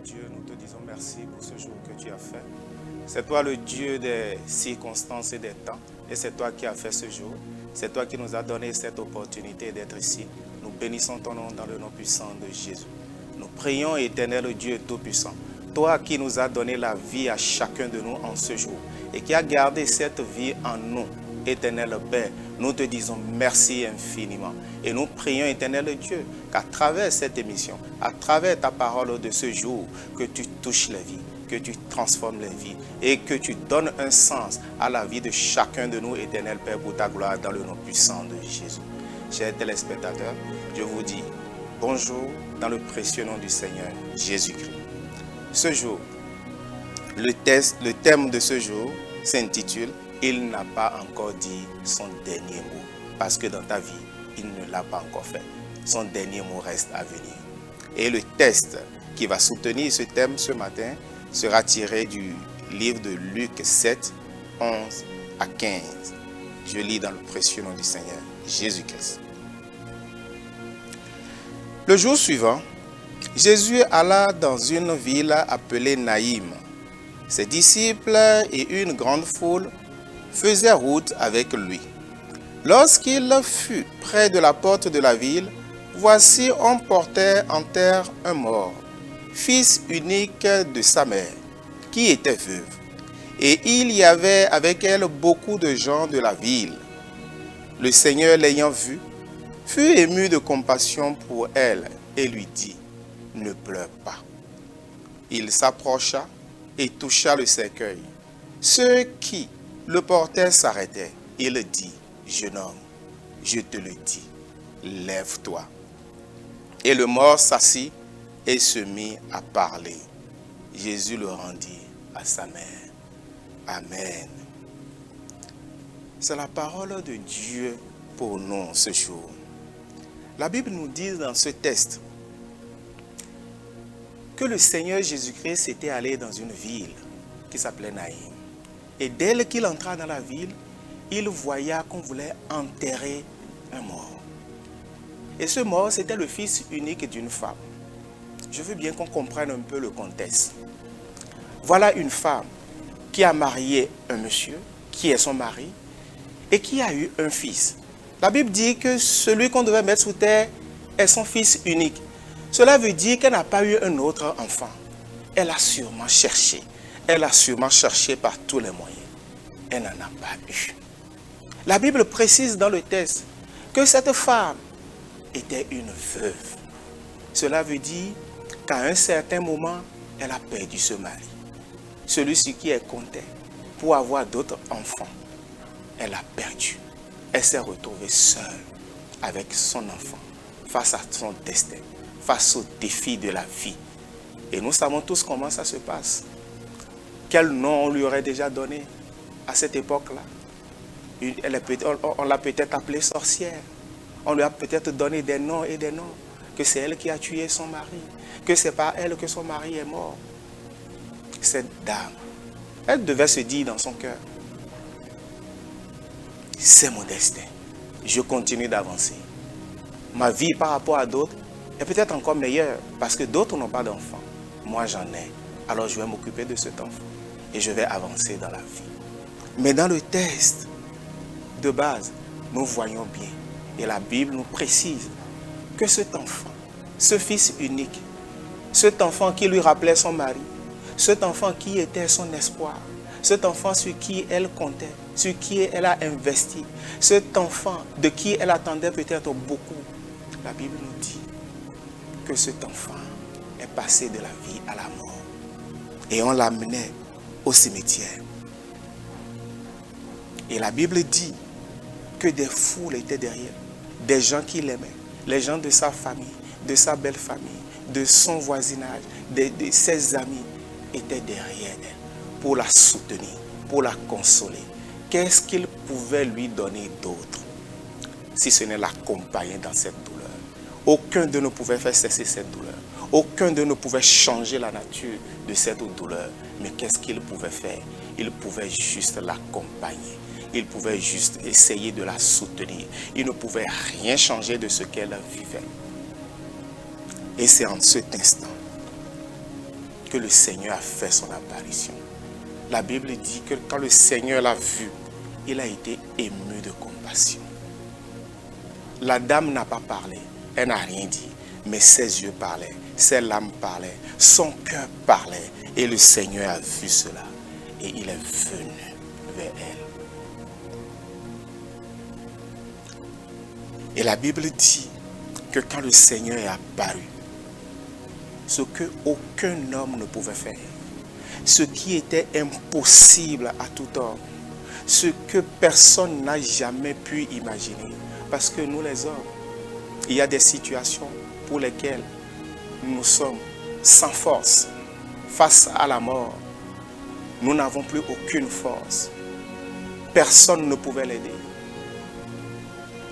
Dieu, nous te disons merci pour ce jour que tu as fait. C'est toi le Dieu des circonstances et des temps. Et c'est toi qui as fait ce jour. C'est toi qui nous as donné cette opportunité d'être ici. Nous bénissons ton nom dans le nom puissant de Jésus. Nous prions, éternel Dieu Tout-Puissant, toi qui nous as donné la vie à chacun de nous en ce jour et qui a gardé cette vie en nous, éternel Père, nous te disons merci infiniment. Et nous prions, éternel Dieu, qu'à travers cette émission, à travers ta parole de ce jour, que tu touches les vies, que tu transformes les vies et que tu donnes un sens à la vie de chacun de nous, éternel Père, pour ta gloire dans le nom puissant de Jésus. Chers téléspectateurs, je vous dis bonjour dans le précieux nom du Seigneur Jésus-Christ. Ce jour, le thème de ce jour s'intitule « Il n'a pas encore dit son dernier mot » parce que dans ta vie, il ne l'a pas encore fait. Son dernier mot reste à venir. Et le texte qui va soutenir ce thème ce matin sera tiré du livre de Luc 7, 11 à 15. Je lis dans le précieux nom du Seigneur Jésus-Christ. Le jour suivant, Jésus alla dans une ville appelée Naïm. Ses disciples et une grande foule faisaient route avec lui. Lorsqu'il fut près de la porte de la ville, voici on portait en terre un mort, fils unique de sa mère, qui était veuve. Et il y avait avec elle beaucoup de gens de la ville. Le Seigneur l'ayant vue, fut ému de compassion pour elle et lui dit, « Ne pleure pas. » Il s'approcha et toucha le cercueil. Ceux qui le portaient s'arrêtaient. Il dit, « Jeune homme, je te le dis, lève-toi. » Et le mort s'assit et se mit à parler. Jésus le rendit à sa mère. Amen. C'est la parole de Dieu pour nous ce jour. La Bible nous dit dans ce texte que le Seigneur Jésus-Christ était allé dans une ville qui s'appelait Naïm. Et dès qu'il entra dans la ville, il voya qu'on voulait enterrer un mort. Et ce mort, c'était le fils unique d'une femme. Je veux bien qu'on comprenne un peu le contexte. Voilà une femme qui a marié un monsieur, qui est son mari, et qui a eu un fils. La Bible dit que celui qu'on devait mettre sous terre est son fils unique. Cela veut dire qu'elle n'a pas eu un autre enfant. Elle a sûrement cherché. Elle a sûrement cherché par tous les moyens. Elle n'en a pas eu. La Bible précise dans le texte que cette femme était une veuve. Cela veut dire qu'à un certain moment, elle a perdu ce mari. Celui-ci qui elle comptait pour avoir d'autres enfants. Elle a perdu. Elle s'est retrouvée seule avec son enfant face à son destin, face aux défis de la vie. Et nous savons tous comment ça se passe. Quel nom on lui aurait déjà donné à cette époque-là? On l'a peut-être appelée sorcière. On lui a peut-être donné des noms et des noms. Que c'est elle qui a tué son mari. Que c'est par elle que son mari est mort. Cette dame, elle devait se dire dans son cœur, c'est mon destin. Je continue d'avancer. Ma vie par rapport à d'autres est peut-être encore meilleure parce que d'autres n'ont pas d'enfants. Moi j'en ai. Alors je vais m'occuper de cet enfant et je vais avancer dans la vie. Mais dans le texte de base, nous voyons bien et la Bible nous précise que cet enfant, ce fils unique, cet enfant qui lui rappelait son mari, cet enfant qui était son espoir, cet enfant sur qui elle comptait, sur qui elle a investi, cet enfant de qui elle attendait peut-être beaucoup. La Bible nous dit que cet enfant est passé de la vie à la mort. Et on l'amenait au cimetière. Et la Bible dit que des foules étaient derrière, des gens qui l'aimaient, les gens de sa famille, de sa belle famille, de son voisinage, de ses amis étaient derrière elle pour la soutenir, pour la consoler. Qu'est-ce qu'il pouvait lui donner d'autre si ce n'est l'accompagner dans cette douleur? Aucun de nous pouvait faire cesser cette douleur. Aucun de nous pouvait changer la nature de cette douleur. Mais qu'est-ce qu'il pouvait faire? Il pouvait juste l'accompagner. Il pouvait juste essayer de la soutenir. Il ne pouvait rien changer de ce qu'elle vivait. Et c'est en cet instant que le Seigneur a fait son apparition. La Bible dit que quand le Seigneur l'a vu, il a été ému de compassion. La dame n'a pas parlé, elle n'a rien dit, mais ses yeux parlaient, ses larmes parlaient, son cœur parlait, et le Seigneur a vu cela, et il est venu vers elle. Et la Bible dit que quand le Seigneur est apparu, ce que aucun homme ne pouvait faire, ce qui était impossible à tout homme, ce que personne n'a jamais pu imaginer. Parce que nous les hommes, il y a des situations pour lesquelles nous sommes sans force face à la mort. Nous n'avons plus aucune force. Personne ne pouvait l'aider.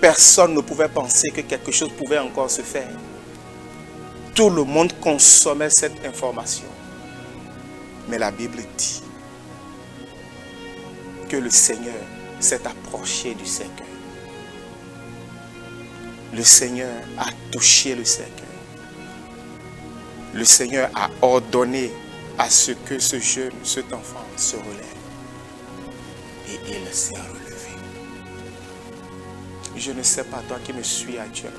Personne ne pouvait penser que quelque chose pouvait encore se faire. Tout le monde consommait cette information. Mais la Bible dit que le Seigneur s'est approché du cercueil. Le Seigneur a touché le cercueil. Le Seigneur a ordonné à ce que ce jeune, cet enfant se relève. Et il s'est relevé. Je ne sais pas, toi qui me suis actuellement,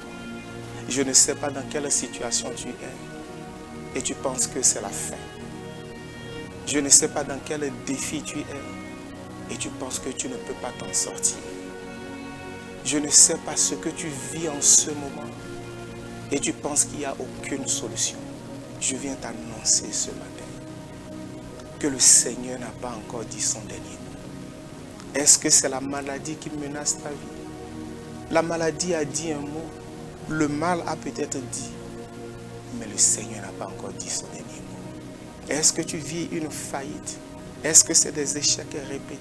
je ne sais pas dans quelle situation tu es et tu penses que c'est la fin. Je ne sais pas dans quel défi tu es et tu penses que tu ne peux pas t'en sortir. Je ne sais pas ce que tu vis en ce moment et tu penses qu'il n'y a aucune solution. Je viens t'annoncer ce matin que le Seigneur n'a pas encore dit son dernier mot. Est-ce que c'est la maladie qui menace ta vie? La maladie a dit un mot, le mal a peut-être dit, mais le Seigneur n'a pas encore dit son dernier mot. Est-ce que tu vis une faillite? Est-ce que c'est des échecs répétés?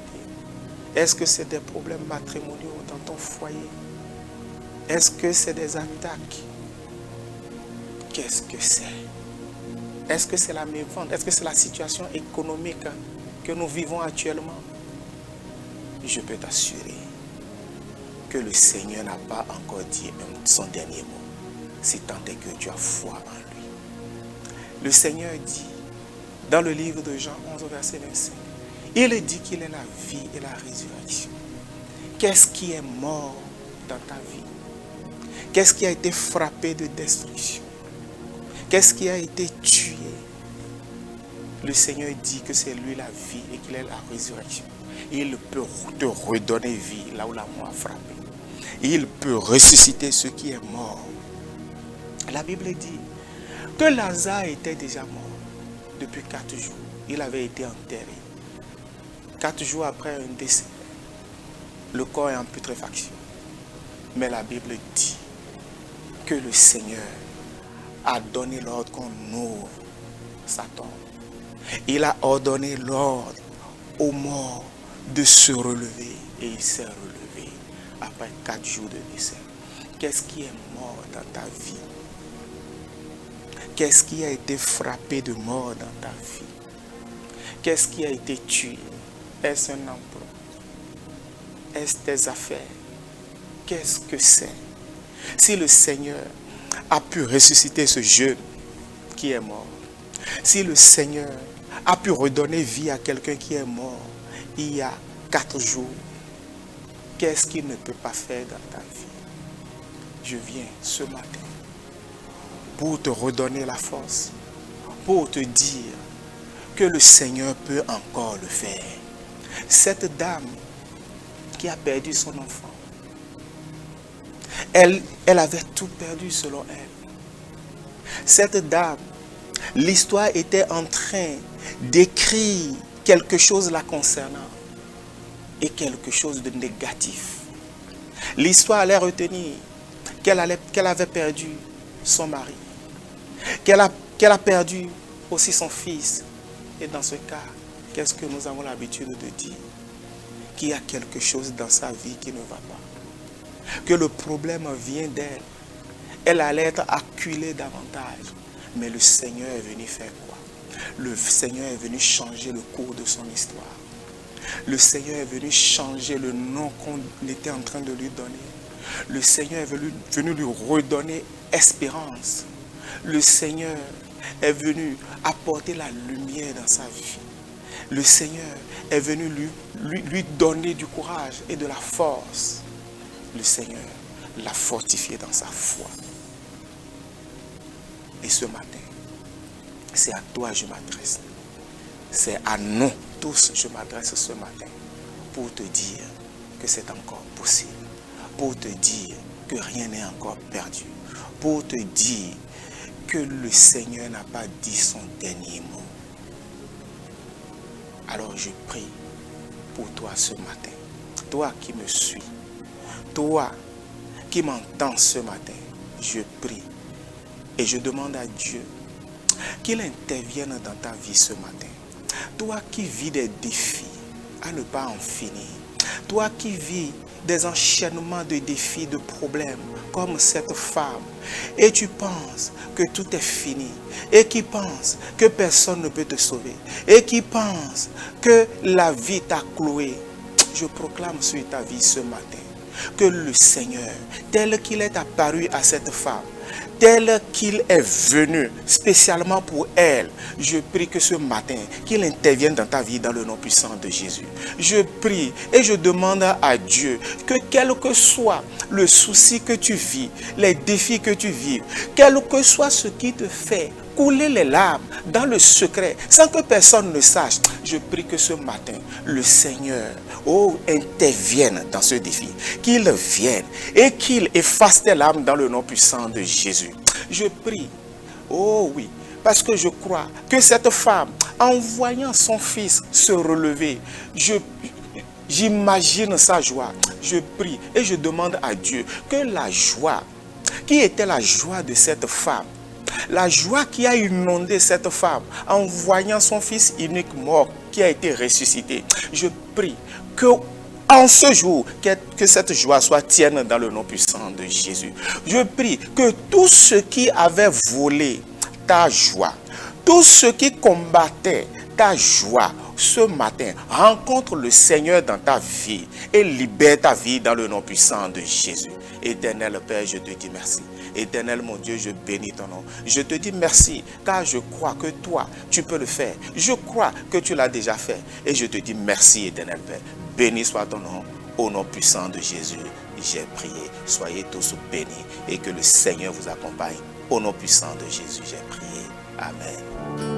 Est-ce que c'est des problèmes matrimoniaux dans ton foyer? Est-ce que c'est des attaques? Qu'est-ce que c'est? Est-ce que c'est la mévente? Est-ce que c'est la situation économique que nous vivons actuellement? Je peux t'assurer que le Seigneur n'a pas encore dit son dernier mot, si tant est que tu as foi en lui. Le Seigneur dit, dans le livre de Jean 11, verset 25, il dit qu'il est la vie et la résurrection. Qu'est-ce qui est mort dans ta vie? Qu'est-ce qui a été frappé de destruction? Qu'est-ce qui a été tué? Le Seigneur dit que c'est lui la vie et qu'il est la résurrection. Il peut te redonner vie là où la mort a frappé. Il peut ressusciter ce qui est mort. La Bible dit que Lazare était déjà mort depuis 4 jours. Il avait été enterré. 4 jours après un décès, le corps est en putréfaction. Mais la Bible dit que le Seigneur a donné l'ordre qu'on ouvre sa tombe. Il a ordonné l'ordre aux morts de se relever et il s'est relevé après 4 jours de décès. Qu'est-ce qui est mort dans ta vie? Qu'est-ce qui a été frappé de mort dans ta vie? Qu'est-ce qui a été tué? Est-ce un emploi? Est-ce tes affaires? Qu'est-ce que c'est? Si le Seigneur a pu ressusciter ce jeune qui est mort, si le Seigneur a pu redonner vie à quelqu'un qui est mort il y a 4 jours, qu'est-ce qu'il ne peut pas faire dans ta vie? Je viens ce matin pour te redonner la force, pour te dire que le Seigneur peut encore le faire. Cette dame qui a perdu son enfant, elle avait tout perdu selon elle. Cette dame, l'histoire était en train d'écrire quelque chose la concernant et quelque chose de négatif. L'histoire allait retenir qu'elle avait perdu son mari, qu'elle a perdu aussi son fils. Et dans ce cas, qu'est-ce que nous avons l'habitude de dire? Qu'il y a quelque chose dans sa vie qui ne va pas. Que le problème vient d'elle. Elle allait être acculée davantage. Mais le Seigneur est venu faire quoi? Le Seigneur est venu changer le cours de son histoire. Le Seigneur est venu changer le nom qu'on était en train de lui donner. Le Seigneur est venu lui redonner espérance. Le Seigneur est venu apporter la lumière dans sa vie. Le Seigneur est venu lui donner du courage et de la force. Le Seigneur l'a fortifié dans sa foi. Et ce matin, c'est à toi que je m'adresse. C'est à nous tous que je m'adresse ce matin pour te dire que c'est encore possible. Pour te dire que rien n'est encore perdu. Pour te dire que le Seigneur n'a pas dit son dernier mot. Alors je prie pour toi ce matin. Toi qui me suis. Toi qui m'entends ce matin. Je prie et je demande à Dieu qu'il intervienne dans ta vie ce matin. Toi qui vis des défis à ne pas en finir. Toi qui vis des enchaînements de défis, de problèmes, comme cette femme. Et tu penses que tout est fini. Et qui pense que personne ne peut te sauver. Et qui pense que la vie t'a cloué. Je proclame sur ta vie ce matin que le Seigneur, tel qu'il est apparu à cette femme, tel qu'il est venu spécialement pour elle, je prie que ce matin, qu'il intervienne dans ta vie dans le nom puissant de Jésus. Je prie et je demande à Dieu que quel que soit le souci que tu vis, les défis que tu vis, quel que soit ce qui te fait couler les larmes dans le secret, sans que personne ne sache, je prie que ce matin, le Seigneur, intervienne dans ce défi, qu'il vienne et qu'il efface tes larmes dans le nom puissant de Jésus. Je prie, oui, parce que je crois que cette femme, en voyant son fils se relever, j'imagine sa joie. Je prie et je demande à Dieu que la joie, qui était la joie de cette femme, la joie qui a inondé cette femme en voyant son fils unique mort qui a été ressuscité, je prie que en ce jour, que cette joie soit tienne dans le nom puissant de Jésus. Je prie que tout ce qui avait volé ta joie, tout ce qui combattait ta joie, ce matin, rencontre le Seigneur dans ta vie et libère ta vie dans le nom puissant de Jésus. Éternel Père, je te dis merci. Éternel mon Dieu, je bénis ton nom. Je te dis merci car je crois que toi, tu peux le faire. Je crois que tu l'as déjà fait. Et je te dis merci, Éternel Père. Béni soit ton nom. Au nom puissant de Jésus, j'ai prié. Soyez tous bénis et que le Seigneur vous accompagne. Au nom puissant de Jésus, j'ai prié. Amen.